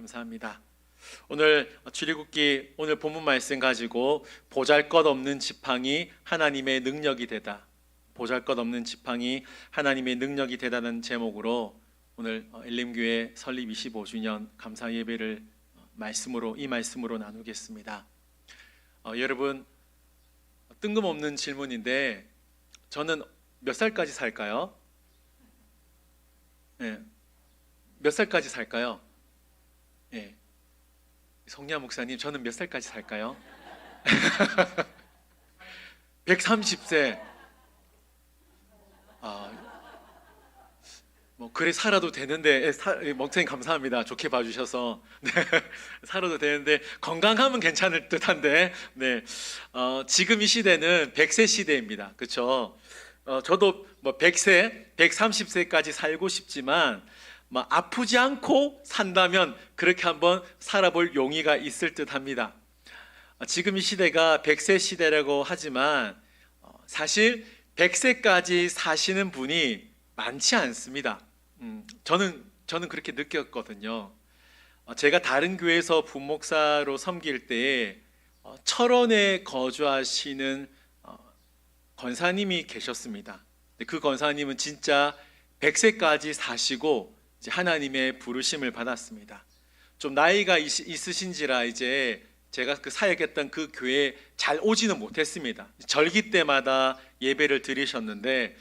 감사합니다. 오늘 출애굽기 오늘 본문 말씀 가지고 보잘것없는 지팡이 하나님의 능력이 되다. 보잘것없는 지팡이 하나님의 능력이 되다는 제목으로 오늘 엘림교회 설립 25주년 감사 예배를 이 말씀으로 나누겠습니다. 여러분, 뜬금없는 질문인데 저는 몇 살까지 살까요? 네. 몇 살까지 살까요? 네. 성리아 목사님, 저는 몇 살까지 살까요? 130세. 그래 살아도 되는데, 목사님 감사합니다. 좋게 봐주셔서. 네, 살아도 되는데 건강하면 괜찮을 듯한데, 네, 지금 이 시대는 100세 시대입니다. 그렇죠? 저도 100세, 130세까지 살고 싶지만 아프지 않고 산다면 그렇게 한번 살아볼 용의가 있을 듯합니다. 지금 이 시대가 100세 시대라고 하지만 사실 100세까지 사시는 분이 많지 않습니다. 저는 그렇게 느꼈거든요. 제가 다른 교회에서 부목사로 섬길 때에 철원에 거주하시는 권사님이 계셨습니다. 그 권사님은 진짜 100세까지 사시고 이제 하나님의 부르심을 받았습니다. 좀 나이가 있으신지라 이제 제가 사역했던 그 교회에 잘 오지는 못했습니다. 절기 때마다 예배를 드리셨는데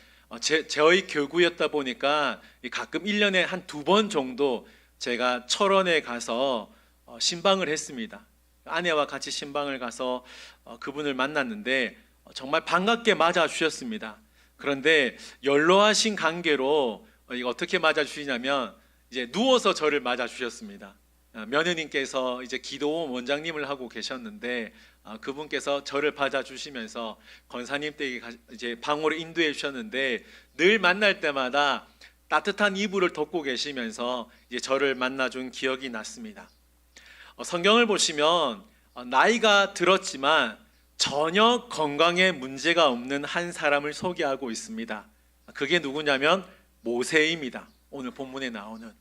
저희 교구였다 보니까 가끔 1년에 한 2번 정도 제가 철원에 가서 신방을 했습니다. 아내와 같이 신방을 가서 그분을 만났는데 정말 반갑게 맞아주셨습니다. 그런데 연로하신 관계로 어떻게 맞아주시냐면 이제 누워서 저를 맞아주셨습니다. 며느님께서 이제 기도원 원장님을 하고 계셨는데 그분께서 저를 받아주시면서 권사님 댁에 이제 방으로 인도해 주셨는데 늘 만날 때마다 따뜻한 이불을 덮고 계시면서 이제 저를 만나준 기억이 났습니다. 성경을 보시면 나이가 들었지만 전혀 건강에 문제가 없는 한 사람을 소개하고 있습니다. 그게 누구냐면 모세입니다. 오늘 본문에 나오는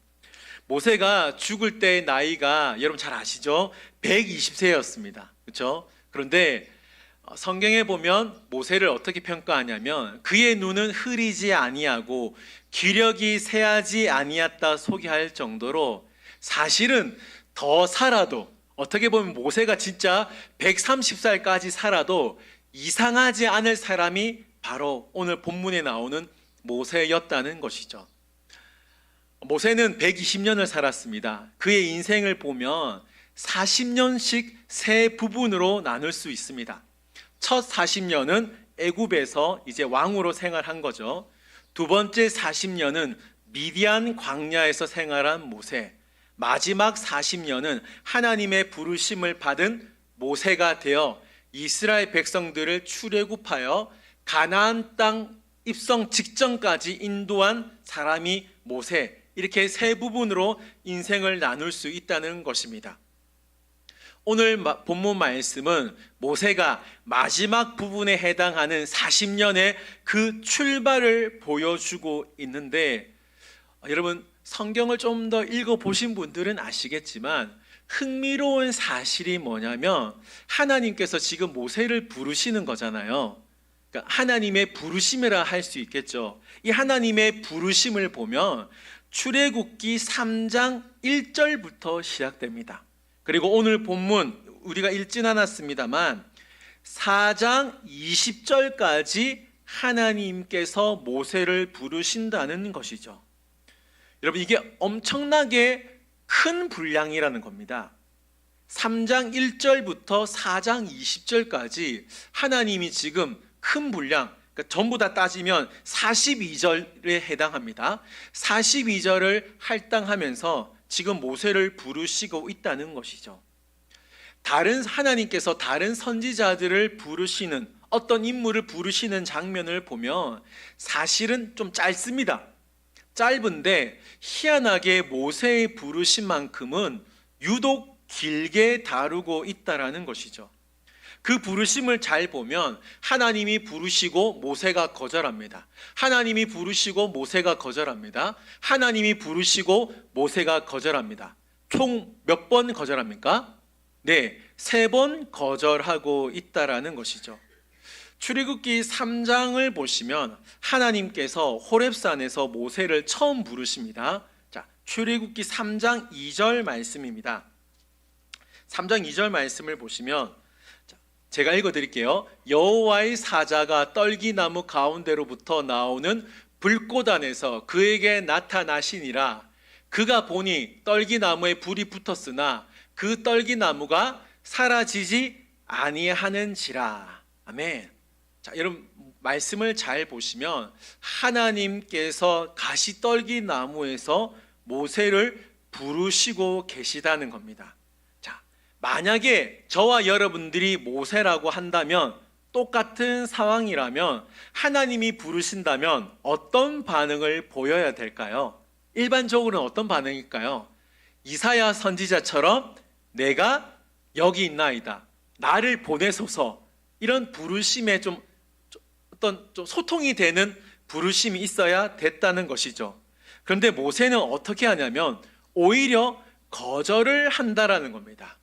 모세가 죽을 때의 나이가 여러분 잘 아시죠? 120세였습니다. 그렇죠? 그런데 성경에 보면 모세를 어떻게 평가하냐면 그의 눈은 흐리지 아니하고 기력이 쇠하지 아니했다 소개할 정도로 사실은 더 살아도 어떻게 보면 모세가 진짜 130살까지 살아도 이상하지 않을 사람이 바로 오늘 본문에 나오는 모세였다는 것이죠. 모세는 120년을 살았습니다. 그의 인생을 보면 40년씩 세 부분으로 나눌 수 있습니다. 첫 40년은 애굽에서 이제 왕으로 생활한 거죠. 두 번째 40년은 미디안 광야에서 생활한 모세. 마지막 40년은 하나님의 부르심을 받은 모세가 되어 이스라엘 백성들을 출애굽하여 가나안 땅 입성 직전까지 인도한 사람이 모세. 이렇게 세 부분으로 인생을 나눌 수 있다는 것입니다. 오늘 본문 말씀은 모세가 마지막 부분에 해당하는 40년의 그 출발을 보여주고 있는데 여러분 성경을 좀 더 읽어보신 분들은 아시겠지만 흥미로운 사실이 뭐냐면 하나님께서 지금 모세를 부르시는 거잖아요. 그러니까 하나님의 부르심이라 할 수 있겠죠. 이 하나님의 부르심을 보면 출애굽기 3장 1절부터 시작됩니다. 그리고 오늘 본문 우리가 읽진 않았습니다만 4장 20절까지 하나님께서 모세를 부르신다는 것이죠. 여러분 이게 엄청나게 큰 분량이라는 겁니다. 3장 1절부터 4장 20절까지 하나님이 지금 큰 분량, 그러니까 전부 다 따지면 42절에 해당합니다. 42절을 할당하면서 지금 모세를 부르시고 있다는 것이죠. 하나님께서 다른 선지자들을 부르시는 어떤 인물을 부르시는 장면을 보면 사실은 좀 짧습니다. 짧은데 희한하게 모세의 부르심만큼은 유독 길게 다루고 있다라는 것이죠. 그 부르심을 잘 보면 하나님이 부르시고 모세가 거절합니다. 하나님이 부르시고 모세가 거절합니다. 하나님이 부르시고 모세가 거절합니다. 총 몇 번 거절합니까? 네, 3번 거절하고 있다라는 것이죠. 출애굽기 3장을 보시면 하나님께서 호렙산에서 모세를 처음 부르십니다. 자, 출애굽기 3장 2절 말씀입니다. 3장 2절 말씀을 보시면 제가 읽어드릴게요. 여호와의 사자가 떨기나무 가운데로부터 나오는 불꽃 안에서 그에게 나타나시니라. 그가 보니 떨기나무에 불이 붙었으나 그 떨기나무가 사라지지 아니하는지라. 아멘. 자, 여러분 말씀을 잘 보시면 하나님께서 가시떨기나무에서 모세를 부르시고 계시다는 겁니다. 자, 만약에 저와 여러분들이 모세라고 한다면, 똑같은 상황이라면 하나님이 부르신다면 어떤 반응을 보여야 될까요? 일반적으로는 어떤 반응일까요? 이사야 선지자처럼 내가 여기 있나이다, 나를 보내소서, 이런 부르심에 좀 소통이 되는 부르심이 있어야 됐다는 것이죠. 그런데 모세는 어떻게 하냐면 오히려 거절을 한다라는 겁니다.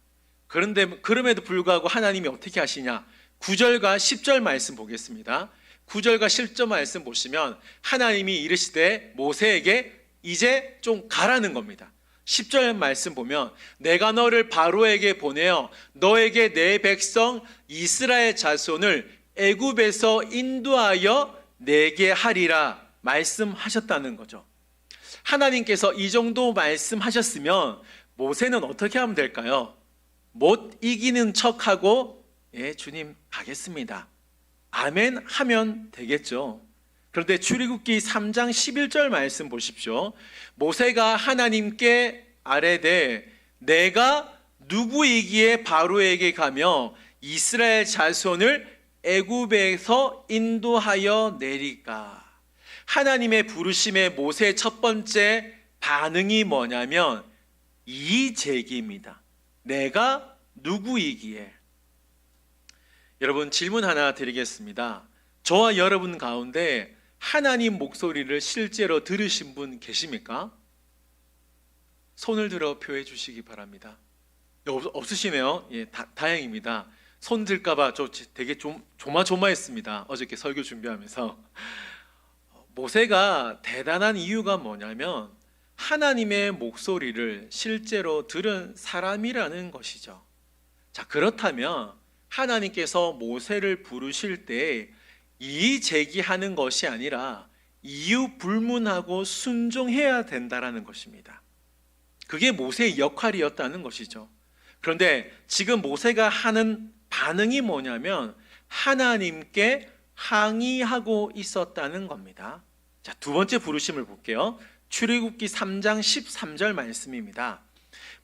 그럼에도 불구하고 하나님이 어떻게 하시냐? 9절과 10절 말씀 보겠습니다. 9절과 10절 말씀 보시면 하나님이 이르시되 모세에게 이제 좀 가라는 겁니다. 10절 말씀 보면 내가 너를 바로에게 보내어 너에게 내 백성 이스라엘 자손을 애굽에서 인도하여 내게 하리라 말씀하셨다는 거죠. 하나님께서 이 정도 말씀하셨으면 모세는 어떻게 하면 될까요? 못 이기는 척하고 예, 주님 가겠습니다, 아멘 하면 되겠죠. 그런데 출애굽기 3장 11절 말씀 보십시오. 모세가 하나님께 아뢰되 내가 누구이기에 바로에게 가며 이스라엘 자손을 애굽에서 인도하여 내리까? 하나님의 부르심에 모세의 첫 번째 반응이 뭐냐면 이의제기입니다. 내가 누구이기에. 여러분 질문 하나 드리겠습니다. 저와 여러분 가운데 하나님 목소리를 실제로 들으신 분 계십니까? 손을 들어 표해 주시기 바랍니다. 없으시네요. 예, 다행입니다. 손 들까봐 되게 조마조마했습니다. 어저께 설교 준비하면서. 모세가 대단한 이유가 뭐냐면 하나님의 목소리를 실제로 들은 사람이라는 것이죠. 자, 그렇다면 하나님께서 모세를 부르실 때 이의 제기하는 것이 아니라 이유 불문하고 순종해야 된다라는 것입니다. 그게 모세의 역할이었다는 것이죠. 그런데 지금 모세가 하는 반응이 뭐냐면 하나님께 항의하고 있었다는 겁니다. 자, 두 번째 부르심을 볼게요. 출애굽기 3장 13절 말씀입니다.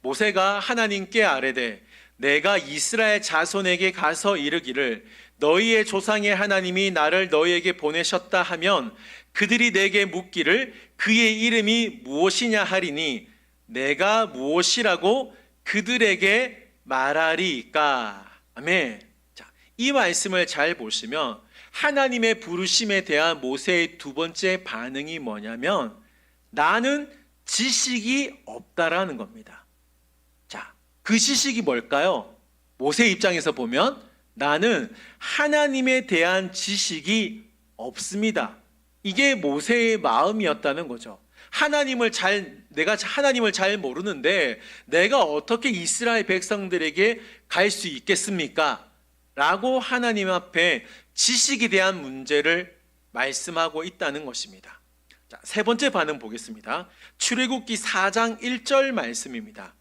모세가 하나님께 아뢰되 내가 이스라엘 자손에게 가서 이르기를 너희의 조상의 하나님이 나를 너희에게 보내셨다 하면 그들이 내게 묻기를 그의 이름이 무엇이냐 하리니 내가 무엇이라고 그들에게 말하리까? 아멘. 자, 이 말씀을 잘 보시면 하나님의 부르심에 대한 모세의 두 번째 반응이 뭐냐면 나는 지식이 없다라는 겁니다. 자, 그 지식이 뭘까요? 모세 입장에서 보면 나는 하나님에 대한 지식이 없습니다. 이게 모세의 마음이었다는 거죠. 내가 하나님을 잘 모르는데 내가 어떻게 이스라엘 백성들에게 갈 수 있겠습니까? 라고 하나님 앞에 지식에 대한 문제를 말씀하고 있다는 것입니다. 자, 세 번째 반응 보겠습니다. 출애굽기 4장 1절 말씀입니다.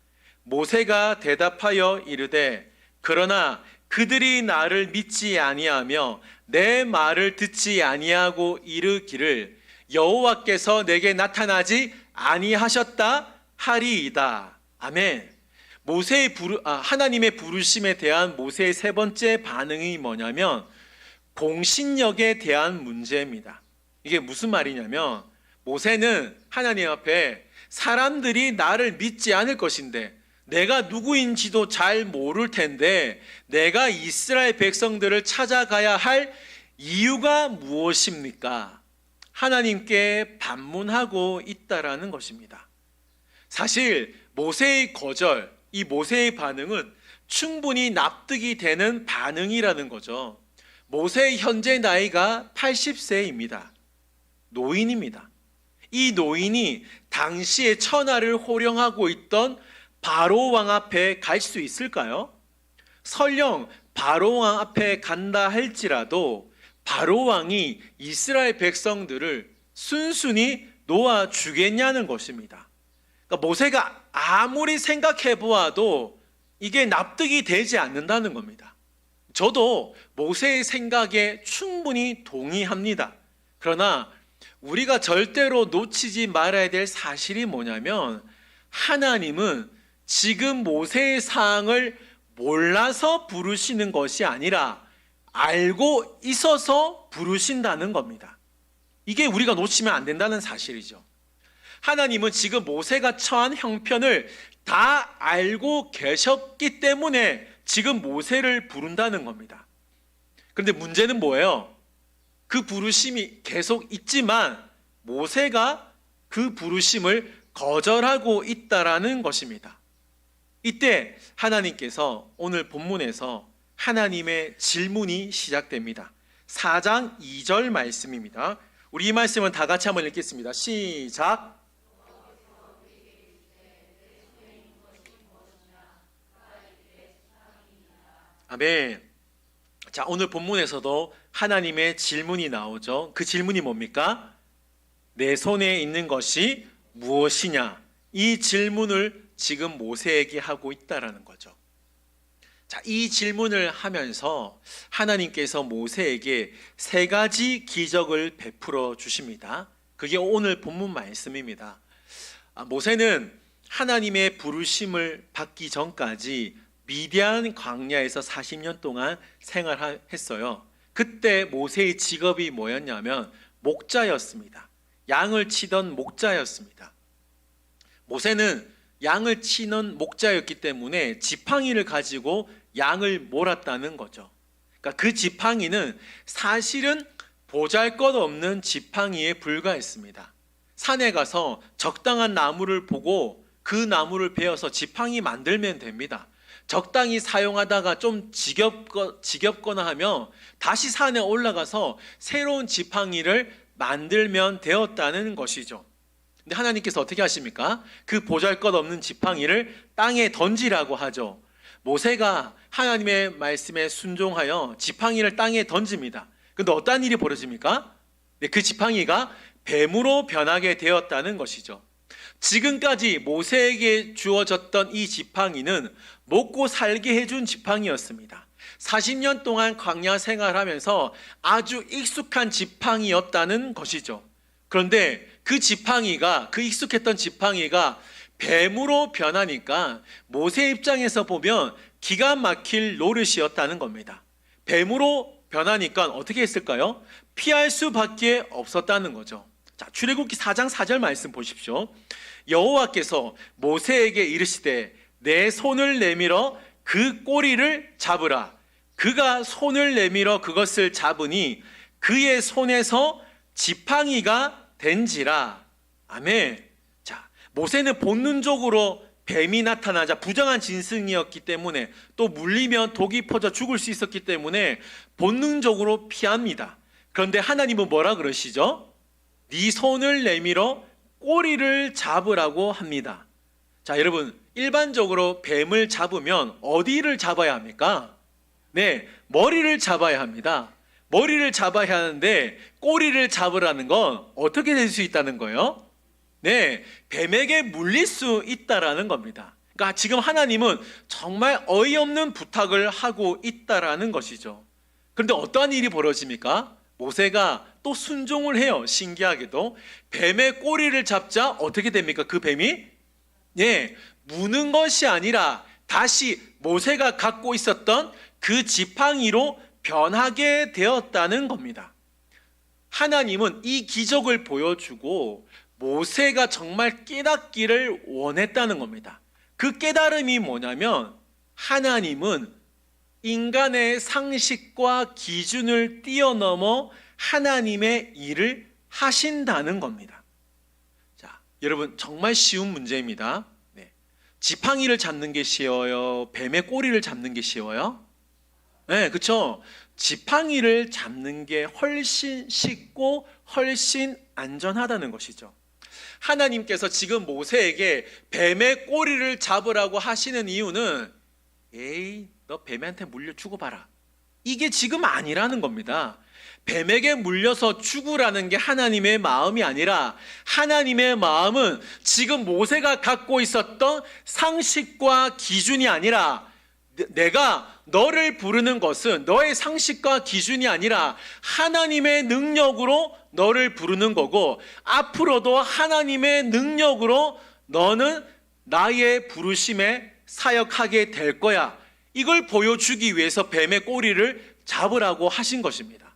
모세가 대답하여 이르되 그러나 그들이 나를 믿지 아니하며 내 말을 듣지 아니하고 이르기를 여호와께서 내게 나타나지 아니하셨다 하리이다. 아멘. 하나님의 부르심에 대한 모세의 세 번째 반응이 뭐냐면 공신력에 대한 문제입니다. 이게 무슨 말이냐면 모세는 하나님 앞에 사람들이 나를 믿지 않을 것인데 내가 누구인지도 잘 모를 텐데 내가 이스라엘 백성들을 찾아가야 할 이유가 무엇입니까? 하나님께 반문하고 있다라는 것입니다. 사실 모세의 거절, 이 모세의 반응은 충분히 납득이 되는 반응이라는 거죠. 모세의 현재 나이가 80세입니다. 노인입니다. 이 노인이 당시에 천하를 호령하고 있던 바로 왕 앞에 갈 수 있을까요? 설령 바로 왕 앞에 간다 할지라도 바로 왕이 이스라엘 백성들을 순순히 놓아 주겠냐는 것입니다. 그러니까 모세가 아무리 생각해 보아도 이게 납득이 되지 않는다는 겁니다. 저도 모세의 생각에 충분히 동의합니다. 그러나 우리가 절대로 놓치지 말아야 될 사실이 뭐냐면, 하나님은 지금 모세의 사항을 몰라서 부르시는 것이 아니라 알고 있어서 부르신다는 겁니다. 이게 우리가 놓치면 안 된다는 사실이죠. 하나님은 지금 모세가 처한 형편을 다 알고 계셨기 때문에 지금 모세를 부른다는 겁니다. 그런데 문제는 뭐예요? 그 부르심이 계속 있지만 모세가 그 부르심을 거절하고 있다라는 것입니다. 이때 하나님께서 오늘 본문에서 하나님의 질문이 시작됩니다. 4장 2절 말씀입니다. 우리 이 말씀은 다 같이 한번 읽겠습니다. 시작. 아멘. 자, 오늘 본문에서도 하나님의 질문이 나오죠. 그 질문이 뭡니까? 내 손에 있는 것이 무엇이냐? 이 질문을 지금 모세에게 하고 있다라는 거죠. 자, 이 질문을 하면서 하나님께서 모세에게 세 가지 기적을 베풀어 주십니다. 그게 오늘 본문 말씀입니다. 모세는 하나님의 부르심을 받기 전까지 미디안 광야에서 40년 동안 생활했어요. 그때 모세의 직업이 뭐였냐면 목자였습니다. 양을 치던 목자였습니다. 모세는 양을 치는 목자였기 때문에 지팡이를 가지고 양을 몰았다는 거죠. 그러니까 그 지팡이는 사실은 보잘것없는 지팡이에 불과했습니다. 산에 가서 적당한 나무를 보고 그 나무를 베어서 지팡이 만들면 됩니다. 적당히 사용하다가 좀 지겹거나 하면 다시 산에 올라가서 새로운 지팡이를 만들면 되었다는 것이죠. 근데 하나님께서 어떻게 하십니까? 그 보잘것없는 지팡이를 땅에 던지라고 하죠. 모세가 하나님의 말씀에 순종하여 지팡이를 땅에 던집니다. 근데 어떤 일이 벌어집니까? 네, 그 지팡이가 뱀으로 변하게 되었다는 것이죠. 지금까지 모세에게 주어졌던 이 지팡이는 먹고 살게 해준 지팡이였습니다. 40년 동안 광야 생활하면서 아주 익숙한 지팡이였다는 것이죠. 그런데 그 익숙했던 지팡이가 뱀으로 변하니까 모세 입장에서 보면 기가 막힐 노릇이었다는 겁니다. 뱀으로 변하니까 어떻게 했을까요? 피할 수밖에 없었다는 거죠. 자, 출애굽기 4장 4절 말씀 보십시오. 여호와께서 모세에게 이르시되 내 손을 내밀어 그 꼬리를 잡으라. 그가 손을 내밀어 그것을 잡으니 그의 손에서 지팡이가 된지라. 아멘. 자, 모세는 본능적으로 뱀이 나타나자 부정한 짐승이었기 때문에 또 물리면 독이 퍼져 죽을 수 있었기 때문에 본능적으로 피합니다. 그런데 하나님은 뭐라 그러시죠? 네 손을 내밀어 꼬리를 잡으라고 합니다. 자, 여러분, 일반적으로 뱀을 잡으면 어디를 잡아야 합니까? 네, 머리를 잡아야 합니다. 머리를 잡아야 하는데 꼬리를 잡으라는 건 어떻게 될 수 있다는 거예요? 네, 뱀에게 물릴 수 있다라는 겁니다. 그러니까 지금 하나님은 정말 어이없는 부탁을 하고 있다라는 것이죠. 그런데 어떠한 일이 벌어집니까? 모세가 또 순종을 해요. 신기하게도 뱀의 꼬리를 잡자 어떻게 됩니까? 그 뱀이 무는 것이 아니라 다시 모세가 갖고 있었던 그 지팡이로 변하게 되었다는 겁니다. 하나님은 이 기적을 보여주고 모세가 정말 깨닫기를 원했다는 겁니다. 그 깨달음이 뭐냐면 하나님은 인간의 상식과 기준을 뛰어넘어 하나님의 일을 하신다는 겁니다. 자, 여러분, 정말 쉬운 문제입니다. 지팡이를 잡는 게 쉬워요? 뱀의 꼬리를 잡는 게 쉬워요? 네, 그렇죠. 지팡이를 잡는 게 훨씬 쉽고 훨씬 안전하다는 것이죠. 하나님께서 지금 모세에게 뱀의 꼬리를 잡으라고 하시는 이유는 에이, 너 뱀한테 물려 죽어봐라, 이게 지금 아니라는 겁니다. 뱀에게 물려서 죽으라는 게 하나님의 마음이 아니라 하나님의 마음은 지금 모세가 갖고 있었던 상식과 기준이 아니라 내가 너를 부르는 것은 너의 상식과 기준이 아니라 하나님의 능력으로 너를 부르는 거고 앞으로도 하나님의 능력으로 너는 나의 부르심에 사역하게 될 거야. 이걸 보여주기 위해서 뱀의 꼬리를 잡으라고 하신 것입니다.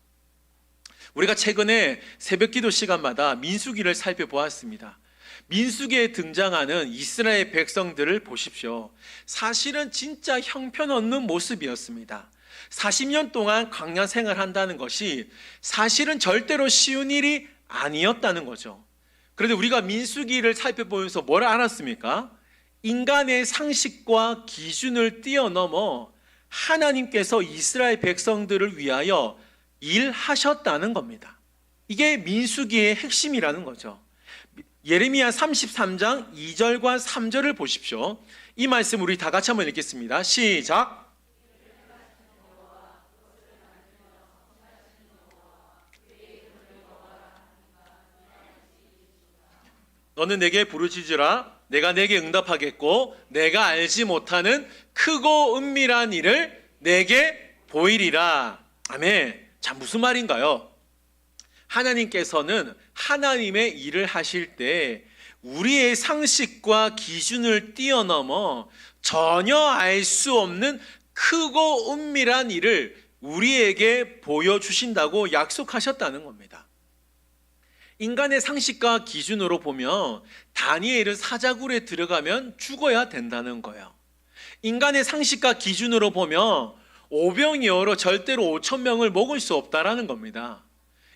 우리가 최근에 새벽기도 시간마다 민수기를 살펴보았습니다. 민수기에 등장하는 이스라엘 백성들을 보십시오. 사실은 진짜 형편없는 모습이었습니다. 40년 동안 광야 생활한다는 것이 사실은 절대로 쉬운 일이 아니었다는 거죠. 그런데 우리가 민수기를 살펴보면서 뭘 알았습니까? 인간의 상식과 기준을 뛰어넘어 하나님께서 이스라엘 백성들을 위하여 일하셨다는 겁니다. 이게 민수기의 핵심이라는 거죠. 예레미야 33장 2절과 3절을 보십시오. 이 말씀 우리 다 같이 한번 읽겠습니다. 시작. 너는 내게 부르짖으라. 내가 내게 응답하겠고 내가 알지 못하는 크고 은밀한 일을 내게 보이리라. 아멘. 자, 무슨 말인가요? 하나님께서는 하나님의 일을 하실 때 우리의 상식과 기준을 뛰어넘어 전혀 알 수 없는 크고 은밀한 일을 우리에게 보여주신다고 약속하셨다는 겁니다. 인간의 상식과 기준으로 보면 다니엘은 사자굴에 들어가면 죽어야 된다는 거예요. 인간의 상식과 기준으로 보면 오병이어로 절대로 5,000명을 먹을 수 없다라는 겁니다.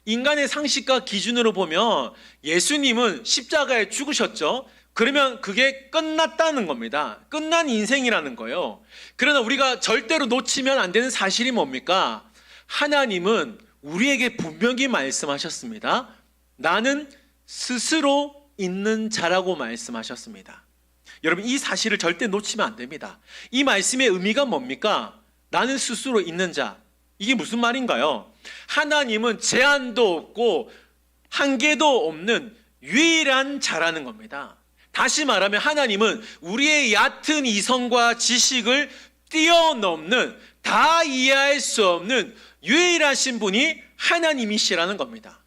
인간의 상식과 기준으로 보면 예수님은 십자가에 죽으셨죠. 그러면 그게 끝났다는 겁니다. 끝난 인생이라는 거예요. 그러나 우리가 절대로 놓치면 안 되는 사실이 뭡니까? 하나님은 우리에게 분명히 말씀하셨습니다. 나는 스스로 있는 자라고 말씀하셨습니다. 여러분, 이 사실을 절대 놓치면 안 됩니다. 이 말씀의 의미가 뭡니까? 나는 스스로 있는 자. 이게 무슨 말인가요? 하나님은 제한도 없고 한계도 없는 유일한 자라는 겁니다. 다시 말하면 하나님은 우리의 얕은 이성과 지식을 뛰어넘는, 다 이해할 수 없는 유일하신 분이 하나님이시라는 겁니다.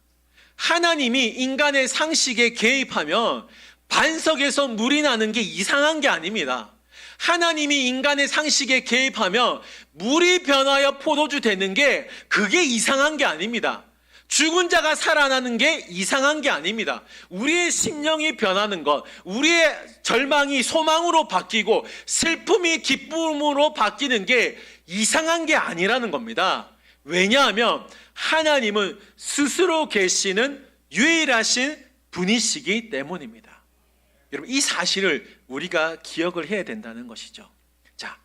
하나님이 인간의 상식에 개입하면 반석에서 물이 나는 게 이상한 게 아닙니다. 하나님이 인간의 상식에 개입하면 물이 변하여 포도주 되는 게 그게 이상한 게 아닙니다. 죽은 자가 살아나는 게 이상한 게 아닙니다. 우리의 심령이 변하는 것, 우리의 절망이 소망으로 바뀌고 슬픔이 기쁨으로 바뀌는 게 이상한 게 아니라는 겁니다. 왜냐하면 하나님은 스스로 계시는 유일하신 분이시기 때문입니다. 여러분, 이 사실을 우리가 기억을 해야 된다는 것이죠. 자,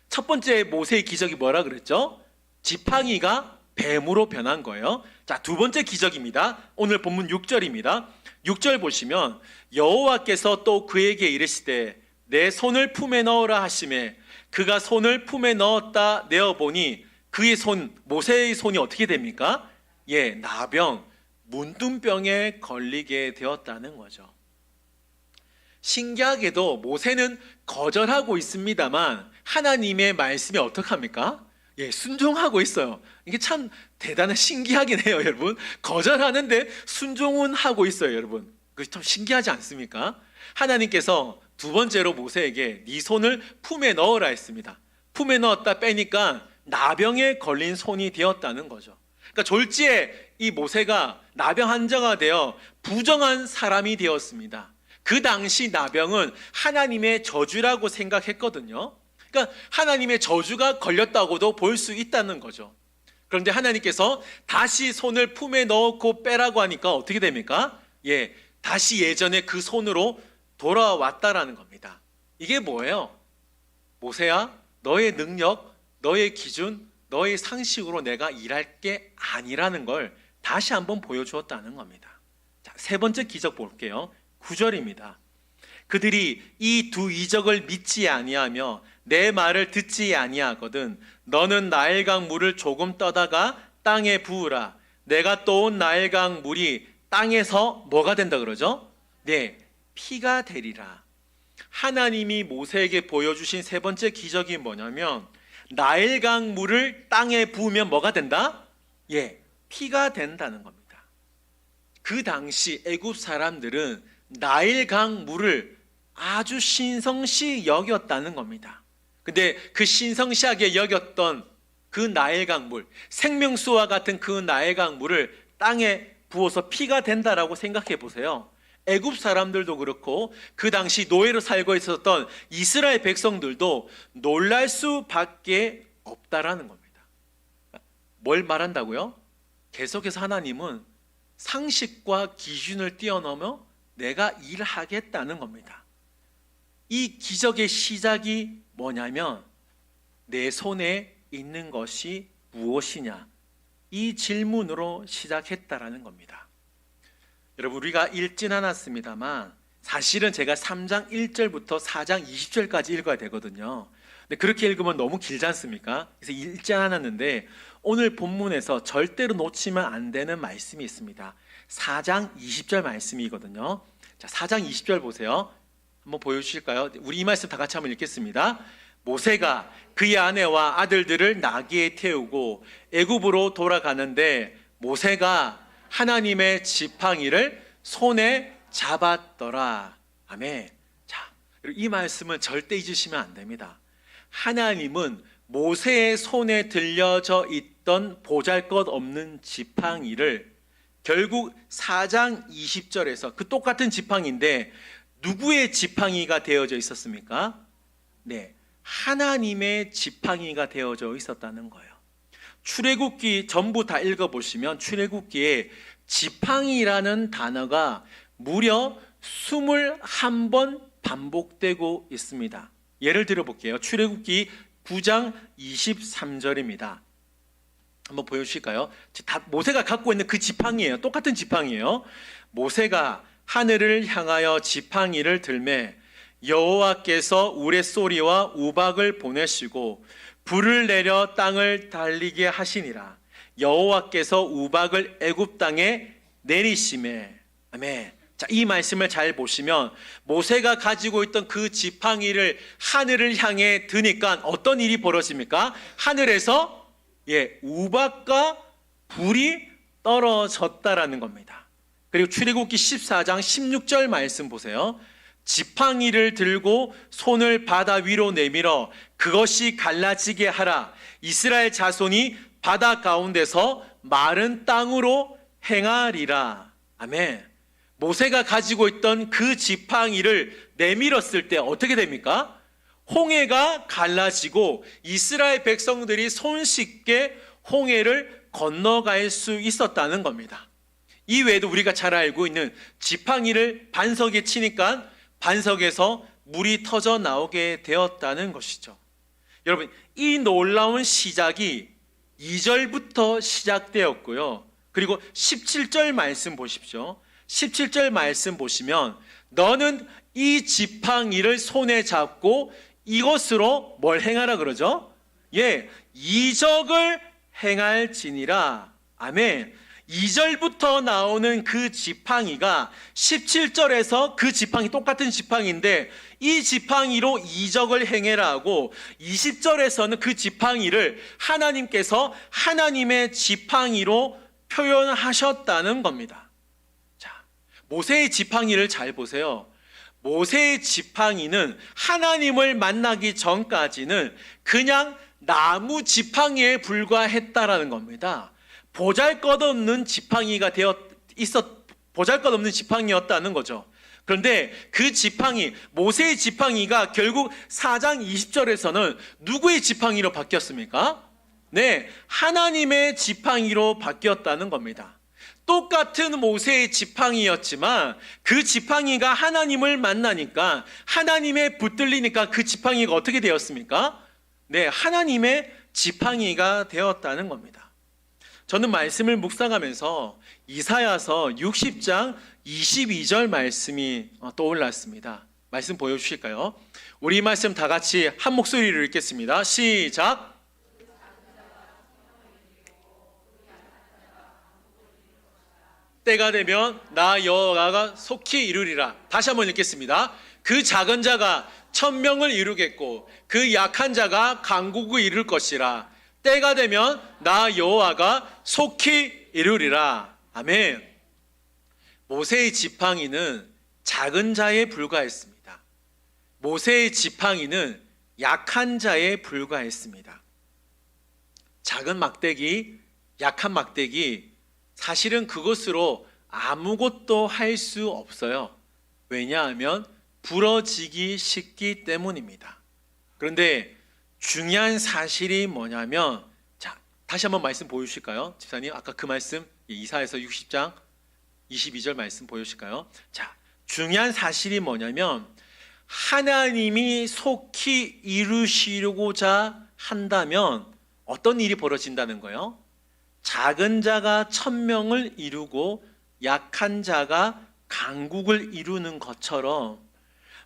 첫 번째 모세의 기적이 뭐라 그랬죠? 지팡이가 뱀으로 변한 거예요. 자, 두 번째 기적입니다. 오늘 본문 6절입니다. 6절 보시면 여호와께서 또 그에게 이르시되 내 손을 품에 넣으라 하시매 그가 손을 품에 넣었다 내어보니 그의 손, 모세의 손이 어떻게 됩니까? 예, 나병, 문둥병에 걸리게 되었다는 거죠. 신기하게도 모세는 거절하고 있습니다만 하나님의 말씀이 어떡합니까? 예, 순종하고 있어요. 이게 참 대단한 신기하긴 해요, 여러분. 거절하는데 순종은 하고 있어요, 여러분. 그게 참 신기하지 않습니까? 하나님께서 두 번째로 모세에게 네 손을 품에 넣으라 했습니다. 품에 넣었다 빼니까 나병에 걸린 손이 되었다는 거죠. 그러니까 졸지에 이 모세가 나병 환자가 되어 부정한 사람이 되었습니다. 그 당시 나병은 하나님의 저주라고 생각했거든요. 그러니까 하나님의 저주가 걸렸다고도 볼 수 있다는 거죠. 그런데 하나님께서 다시 손을 품에 넣고 빼라고 하니까 어떻게 됩니까? 예, 다시 예전에 그 손으로 돌아왔다라는 겁니다. 이게 뭐예요? 모세야, 너의 능력, 너의 기준, 너의 상식으로 내가 일할 게 아니라는 걸 다시 한번 보여주었다는 겁니다. 자, 세 번째 기적 볼게요. 9절입니다. 그들이 이 두 이적을 믿지 아니하며 내 말을 듣지 아니하거든 너는 나일강 물을 조금 떠다가 땅에 부으라. 내가 떠온 나일강 물이 땅에서 뭐가 된다 그러죠? 네, 피가 되리라. 하나님이 모세에게 보여주신 세 번째 기적이 뭐냐면 나일강 물을 땅에 부으면 뭐가 된다? 예, 피가 된다는 겁니다. 그 당시 애굽 사람들은 나일강 물을 아주 신성시 여겼다는 겁니다. 근데 그 신성시하게 여겼던 그 나일강 물, 생명수와 같은 그 나일강 물을 땅에 부어서 피가 된다라고 생각해 보세요. 애굽 사람들도 그렇고 그 당시 노예로 살고 있었던 이스라엘 백성들도 놀랄 수밖에 없다라는 겁니다. 뭘 말한다고요? 계속해서 하나님은 상식과 기준을 뛰어넘어 내가 일하겠다는 겁니다. 이 기적의 시작이 뭐냐면 내 손에 있는 것이 무엇이냐, 이 질문으로 시작했다라는 겁니다. 여러분, 우리가 읽진 않았습니다만 사실은 제가 3장 1절부터 4장 20절까지 읽어야 되거든요. 근데 그렇게 읽으면 너무 길지 않습니까? 그래서 읽지 않았는데 오늘 본문에서 절대로 놓치면 안 되는 말씀이 있습니다. 4장 20절 말씀이거든요. 자, 4장 20절 보세요. 한번 보여주실까요? 우리 이 말씀 다 같이 한번 읽겠습니다. 모세가 그의 아내와 아들들을 나귀에 태우고 애굽으로 돌아가는데 모세가 하나님의 지팡이를 손에 잡았더라. 아멘. 자, 이 말씀은 절대 잊으시면 안 됩니다. 하나님은 모세의 손에 들려져 있던 보잘것없는 지팡이를 결국 4장 20절에서 그 똑같은 지팡이인데 누구의 지팡이가 되어져 있었습니까? 네, 하나님의 지팡이가 되어져 있었다는 거예요. 출애굽기 전부 다 읽어보시면 출애굽기에 지팡이라는 단어가 무려 21번 반복되고 있습니다. 예를 들어 볼게요. 출애굽기 9장 23절입니다. 한번 보여주실까요? 모세가 갖고 있는 그 지팡이예요. 똑같은 지팡이에요. 모세가 하늘을 향하여 지팡이를 들매 여호와께서 우레소리와 우박을 보내시고 불을 내려 땅을 달리게 하시니라. 여호와께서 우박을 애굽 땅에 내리시매. 아멘. 자, 이 말씀을 잘 보시면 모세가 가지고 있던 그 지팡이를 하늘을 향해 드니까 어떤 일이 벌어집니까? 하늘에서 우박과 불이 떨어졌다라는 겁니다. 그리고 출애굽기 14장 16절 말씀 보세요. 지팡이를 들고 손을 바다 위로 내밀어 그것이 갈라지게 하라. 이스라엘 자손이 바다 가운데서 마른 땅으로 행하리라. 아멘. 모세가 가지고 있던 그 지팡이를 내밀었을 때 어떻게 됩니까? 홍해가 갈라지고 이스라엘 백성들이 손쉽게 홍해를 건너갈 수 있었다는 겁니다. 이 외에도 우리가 잘 알고 있는 지팡이를 반석에 치니까 반석에서 물이 터져 나오게 되었다는 것이죠. 여러분, 이 놀라운 시작이 2절부터 시작되었고요. 그리고 17절 말씀 보십시오. 17절 말씀 보시면 너는 이 지팡이를 손에 잡고 이것으로 뭘 행하라 그러죠? 이적을 행할지니라. 아멘. 2절부터 나오는 그 지팡이가 17절에서 그 지팡이 똑같은 지팡이인데 이 지팡이로 이적을 행해라 하고 20절에서는 그 지팡이를 하나님께서 하나님의 지팡이로 표현하셨다는 겁니다. 자, 모세의 지팡이를 잘 보세요. 모세의 지팡이는 하나님을 만나기 전까지는 그냥 나무 지팡이에 불과했다라는 겁니다. 보잘것없는 지팡이가 보잘것없는 지팡이였다는 거죠. 그런데 그 지팡이, 모세의 지팡이가 결국 4장 20절에서는 누구의 지팡이로 바뀌었습니까? 네, 하나님의 지팡이로 바뀌었다는 겁니다. 똑같은 모세의 지팡이였지만 그 지팡이가 하나님을 만나니까, 하나님의 붙들리니까 그 지팡이가 어떻게 되었습니까? 네, 하나님의 지팡이가 되었다는 겁니다. 저는 말씀을 묵상하면서 이사야서 60장 22절 말씀이 떠올랐습니다. 말씀 보여주실까요? 우리 이 말씀 다 같이 한 목소리로 읽겠습니다. 시작. 때가 되면 나 여호와가 속히 이루리라. 다시 한번 읽겠습니다. 그 작은 자가 천명을 이루겠고 그 약한 자가 강국을 이룰 것이라. 때가 되면 나 여호와가 속히 이루리라. 아멘. 모세의 지팡이는 작은 자에 불과했습니다. 모세의 지팡이는 약한 자에 불과했습니다. 작은 막대기, 약한 막대기, 사실은 그것으로 아무것도 할 수 없어요. 왜냐하면 부러지기 쉽기 때문입니다. 그런데 중요한 사실이 뭐냐면, 자, 다시 한번 말씀 보여주실까요? 집사님, 아까 그 말씀 이사야서 60장 22절 말씀 보여주실까요? 자, 중요한 사실이 뭐냐면 하나님이 속히 이루시려고자 한다면 어떤 일이 벌어진다는 거예요? 작은 자가 천명을 이루고 약한 자가 강국을 이루는 것처럼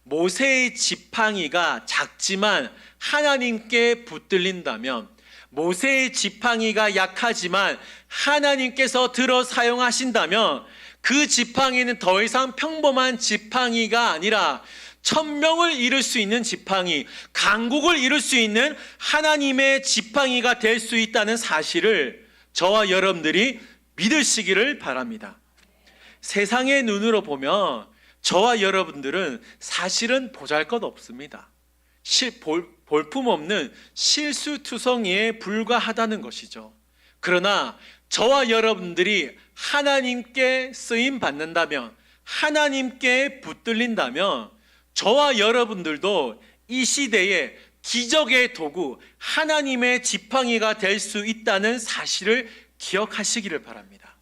모세의 지팡이가 작지만 하나님께 붙들린다면, 모세의 지팡이가 약하지만 하나님께서 들어 사용하신다면 그 지팡이는 더 이상 평범한 지팡이가 아니라 천명을 이룰 수 있는 지팡이, 강국을 이룰 수 있는 하나님의 지팡이가 될 수 있다는 사실을 저와 여러분들이 믿으시기를 바랍니다. 세상의 눈으로 보면 저와 여러분들은 사실은 보잘것없습니다. 볼품없는 실수투성이에 불과하다는 것이죠. 그러나 저와 여러분들이 하나님께 쓰임 받는다면, 하나님께 붙들린다면 저와 여러분들도 이 시대에 기적의 도구, 하나님의 지팡이가 될 수 있다는 사실을 기억하시기를 바랍니다.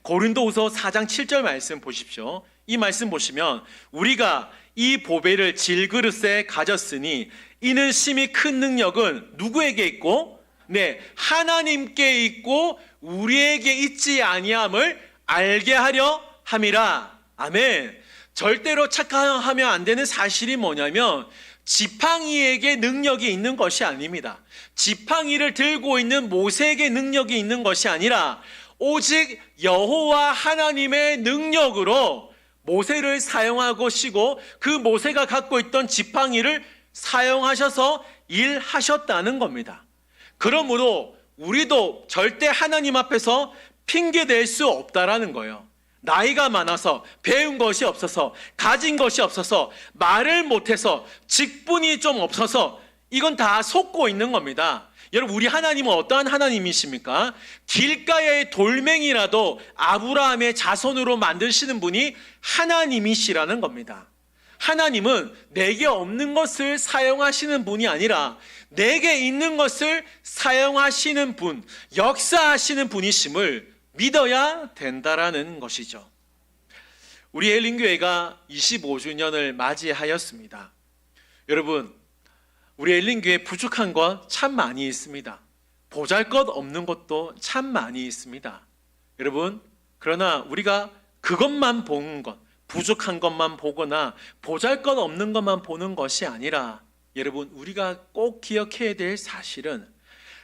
고린도후서 4장 7절 말씀 보십시오. 이 말씀 보시면 우리가 이 보배를 질그릇에 가졌으니 이는 심히 큰 능력은 누구에게 있고, 네, 하나님께 있고 우리에게 있지 아니함을 알게 하려 함이라. 아멘. 절대로 착각하면 안 되는 사실이 뭐냐면 지팡이에게 능력이 있는 것이 아닙니다. 지팡이를 들고 있는 모세에게 능력이 있는 것이 아니라 오직 여호와 하나님의 능력으로 모세를 사용하시고 그 모세가 갖고 있던 지팡이를 사용하셔서 일하셨다는 겁니다. 그러므로 우리도 절대 하나님 앞에서 핑계댈 수 없다라는 거예요. 나이가 많아서, 배운 것이 없어서, 가진 것이 없어서, 말을 못해서, 직분이 좀 없어서, 이건 다 속고 있는 겁니다. 여러분, 우리 하나님은 어떠한 하나님이십니까? 길가의 돌멩이라도 아브라함의 자손으로 만드시는 분이 하나님이시라는 겁니다. 하나님은 내게 없는 것을 사용하시는 분이 아니라 내게 있는 것을 사용하시는 분, 역사하시는 분이심을 믿어야 된다라는 것이죠. 우리 엘린교회가 25주년을 맞이하였습니다. 여러분, 우리 엘린교회 부족한 것 참 많이 있습니다. 보잘것없는 것도 참 많이 있습니다. 여러분, 그러나 우리가 그것만 보는 것, 부족한 것만 보거나 보잘것없는 것만 보는 것이 아니라, 여러분, 우리가 꼭 기억해야 될 사실은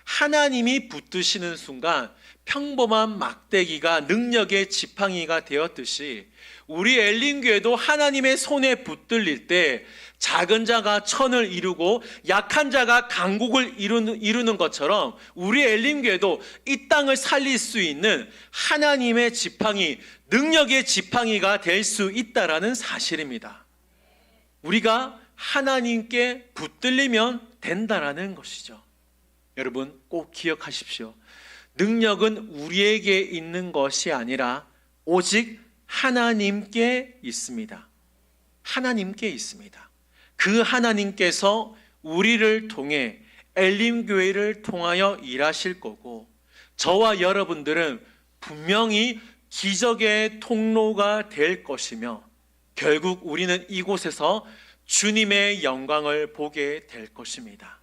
하나님이 붙드시는 순간 평범한 막대기가 능력의 지팡이가 되었듯이 우리 엘린교회도 하나님의 손에 붙들릴 때 작은 자가 천을 이루고 약한 자가 강국을 이루는 것처럼 우리 엘린교회도 이 땅을 살릴 수 있는 하나님의 지팡이, 능력의 지팡이가 될 수 있다라는 사실입니다. 우리가 하나님께 붙들리면 된다라는 것이죠. 여러분, 꼭 기억하십시오. 능력은 우리에게 있는 것이 아니라 오직 하나님께 있습니다. 하나님께 있습니다. 그 하나님께서 우리를 통해 엘림교회를 통하여 일하실 거고, 저와 여러분들은 분명히 기적의 통로가 될 것이며 결국 우리는 이곳에서 주님의 영광을 보게 될 것입니다.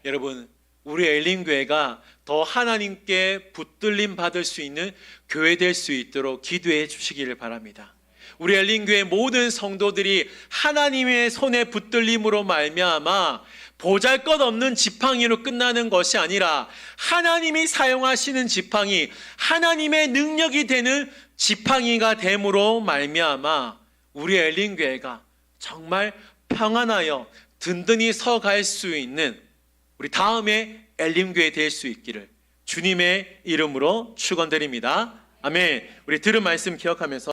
여러분, 우리 엘림교회가 더 하나님께 붙들림 받을 수 있는 교회 될 수 있도록 기도해 주시기를 바랍니다. 우리 엘림교회 모든 성도들이 하나님의 손에 붙들림으로 말미암아 보잘것없는 지팡이로 끝나는 것이 아니라 하나님이 사용하시는 지팡이, 하나님의 능력이 되는 지팡이가 됨으로 말미암아 우리 엘림교회가 정말 평안하여 든든히 서갈 수 있는 우리 다음에 엘림교회 될 수 있기를 주님의 이름으로 축원드립니다. 아멘. 우리 들은 말씀 기억하면서